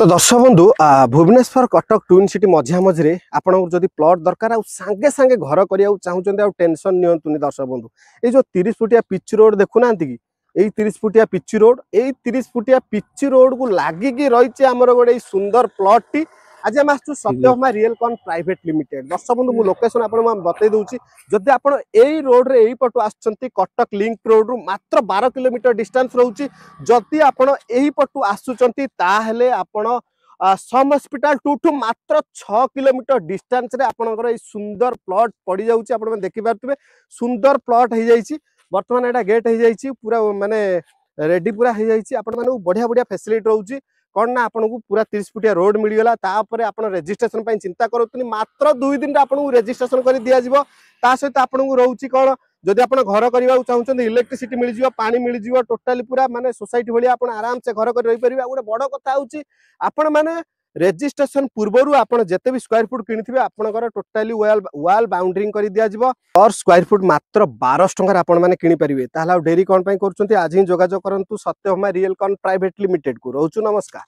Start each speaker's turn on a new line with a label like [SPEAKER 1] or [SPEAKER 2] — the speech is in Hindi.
[SPEAKER 1] तो दर्शक बंधु भुवनेश्वर कटक ट्विन सिटी मझिया मझे आपको जदि प्लॉट दरकार सांगे सांगे घर करने चाहते टेंशन नियंतुनी दर्शक बंधु ये जो 30 फुटिया पिच रोड देखुना कि यही 30 फुटिया पिच रोड यही 30 फुटिया पिच रोड को लगिकी रही आमर गोटे सुंदर प्लॉट टी आज आम आसु Satyabhama Realcon private limited दर्शक बंधु मु लोकेशन आपको बतई दूसरी जदि आप रोड रे पटु आसुँच कटक लिंक रोड रु मात्र 12 किलोमीटर डिस्टेंस रोचे जदि आप पटु आसुँच आपण सम हॉस्पिटल टू मात्र 6 किलोमीटर डिस्टेंस रे आपनकर ए सुंदर प्लॉट पड़ जाउची आपण देखि पारतबे सुंदर प्लॉट हो जाइछि वर्तमान एटा गेट हो जाइछि पूरा माने रेडी पूरा हो जाइछि आपण माने बढ़िया बढ़िया फैसिलिटी रहउची कौन ना आपन को पूरा 30 फुटिया रोड मिलगला तापर आप रेजिस्ट्रेशन पर चिंता करूँ मात्र 2 दिन आपको रेजिस्ट्रेशन कर दि जाव ता सहित आपन को रोचे कौन जदि आप घर करने चाहते इलेक्ट्रिसिटी मिल जाव पानी मिल जाव टोटाली पूरा माने सोसाइटी भाई आप आराम से घर कर रही पारे गोटे बड़ कथा हूँ आपण मैंने रेजिस्ट्रेशन पूर्व आपड़ जिते भी स्क्वायर फुट किଣିथिबे आपनकर टोटाली वाल बाउंड्रिंग कर दिया जिवो और स्क्वायर फुट मात्र 1200 टंका आपण माने किଣି परिबे ताला डेरी कोन पई करछंती आज ही जोगाजोग करंतु Satyabhama Realcon private limited को रहउछु नमस्कार।